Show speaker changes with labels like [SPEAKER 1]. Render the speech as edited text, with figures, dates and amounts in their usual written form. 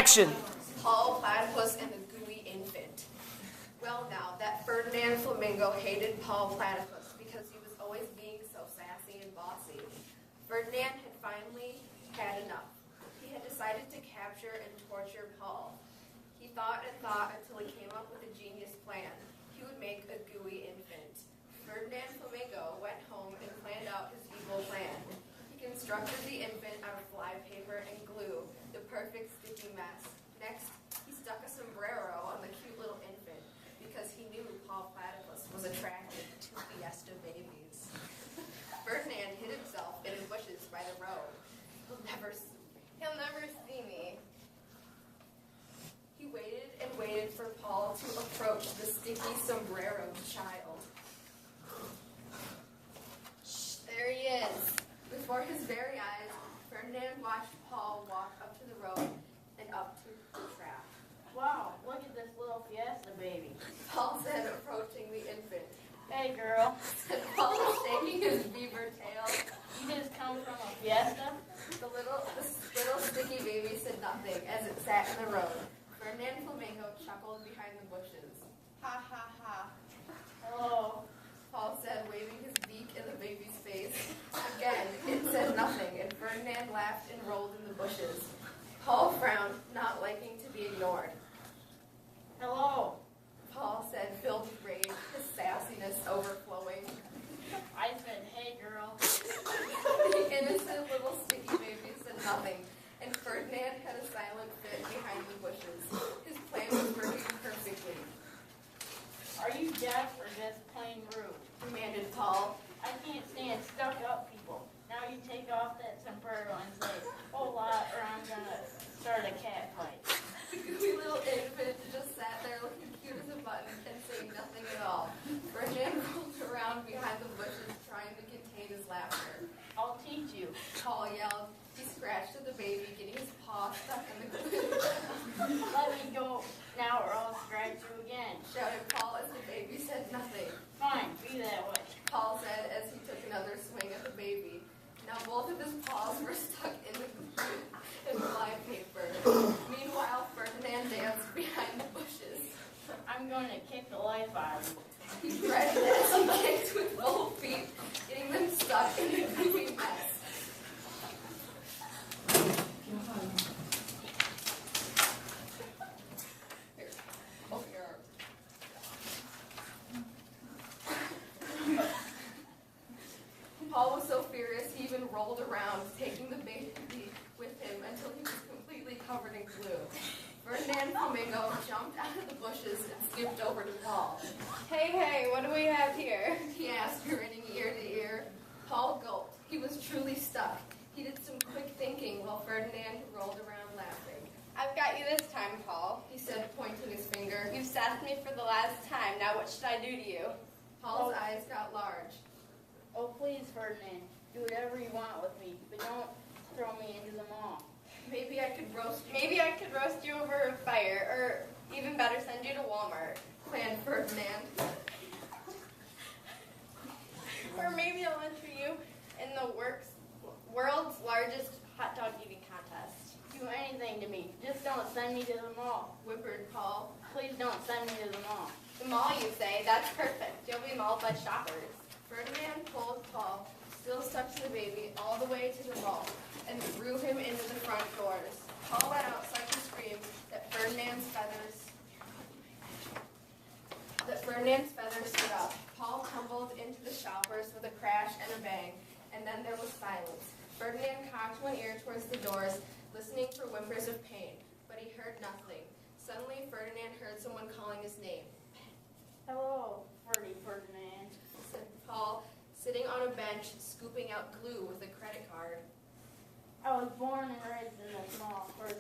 [SPEAKER 1] Action!
[SPEAKER 2] Paul Platypus and the Gooey Infant. Well now, that Ferdinand Flamingo hated Paul Platypus because he was always being so sassy and bossy. Ferdinand had finally had enough. He had decided to capture and torture Paul. He thought and thought until he came up with a genius plan. He would make a gooey infant. Ferdinand Flamingo went home and planned out his evil plan. He constructed the infant out of fly paper and glue, the perfect sticky mess. Next, he stuck a sombrero on the cute little infant because he knew Paul Platypus was attracted to fiesta babies. Ferdinand hid himself in the bushes by the road. He'll never see me. He waited and waited for Paul to approach the sticky sombreroed child. Shh, there he is. Before his very eyes, Ferdinand watched Paul walk up to the road and up to the trap.
[SPEAKER 3] Wow, look at this little fiesta baby.
[SPEAKER 2] Paul said, approaching the infant.
[SPEAKER 3] Hey, girl.
[SPEAKER 2] Said Paul, shaking his beaver tail.
[SPEAKER 3] You just come from a fiesta?
[SPEAKER 2] The little sticky baby said nothing as it sat in the road. Ferdinand Flamingo chuckled behind the bushes. Ha ha ha.
[SPEAKER 3] Hello.
[SPEAKER 2] Paul said, waving his beak in the baby's face. Again, it said nothing, and Ferdinand laughed and rolled in the bushes. Paul frowned, not liking to be ignored.
[SPEAKER 3] Hello.
[SPEAKER 2] Paul said, filled with rage, his sassiness overflowing.
[SPEAKER 3] I said, hey, girl.
[SPEAKER 2] The innocent little sticky baby said nothing, and Ferdinand had a silent fit behind the bushes. His plan was working perfectly.
[SPEAKER 3] Are you deaf or just plain rude?
[SPEAKER 2] Demanded Paul.
[SPEAKER 3] I can't stand stuck-up people. Now you take off that sombrero and say, whole lot, or I'm gonna start a cat fight.
[SPEAKER 2] The gooey little infant just sat there looking cute as a button and saying nothing at all. Ferdinand rolled around behind the bushes trying to contain his laughter.
[SPEAKER 3] I'll teach you.
[SPEAKER 2] Paul yelled. He scratched at the baby, getting his paw stuck in the glue.
[SPEAKER 3] Let me go now or I'll scratch you again.
[SPEAKER 2] Shouted Paul as the baby said nothing.
[SPEAKER 3] Fine, be that way.
[SPEAKER 2] Paul said as he took another swing at the baby. Now both of his paws were stuck in the glue and fly paper. Meanwhile, Ferdinand danced behind the bushes.
[SPEAKER 3] I'm going to kick the life out of you.
[SPEAKER 2] He dreaded as he kicked with both feet, getting them stuck in the goofy mess. Paul was so furious he even rolled around, taking the baby with him until he was completely covered in glue. Ferdinand Flamingo jumped out of the bushes and skipped over to Paul.
[SPEAKER 4] Hey, what do we have here?
[SPEAKER 2] He asked, grinning ear to ear. Paul gulped. He was truly stuck. He did some quick thinking while Ferdinand rolled around laughing.
[SPEAKER 4] I've got you this time, Paul.
[SPEAKER 2] He said, pointing his finger.
[SPEAKER 4] You've sassed me for the last time. Now what should I do to you?
[SPEAKER 2] Paul's eyes got large.
[SPEAKER 3] Oh, please, Ferdinand, do whatever you want with me, but don't throw me into the maw.
[SPEAKER 2] Maybe I could roast you.
[SPEAKER 4] Maybe I could roast you over a fire, or even better, send you to Walmart.
[SPEAKER 2] Planned Ferdinand.
[SPEAKER 4] Or maybe I'll enter you in the world's largest hot dog eating contest.
[SPEAKER 3] Do anything to me. Just don't send me to the mall.
[SPEAKER 2] Whimpered Paul.
[SPEAKER 3] Please don't send me to the mall.
[SPEAKER 4] The mall, you say? That's perfect. You'll be mauled by shoppers.
[SPEAKER 2] Ferdinand pulled Paul, still stuck to the baby, all the way to the mall, and threw him into the front doors. Paul let out such a scream that Ferdinand's feathers stood up. Paul tumbled into the shoppers with a crash and a bang, and then there was silence. Ferdinand cocked one ear towards the doors, listening for whimpers of pain, but he heard nothing. Suddenly, Ferdinand heard someone calling his name.
[SPEAKER 3] Hello, Ferdinand.
[SPEAKER 2] Said Paul, sitting on a bench, scooping out glue with a credit card.
[SPEAKER 3] I was born and raised in the mall, Ferdinand.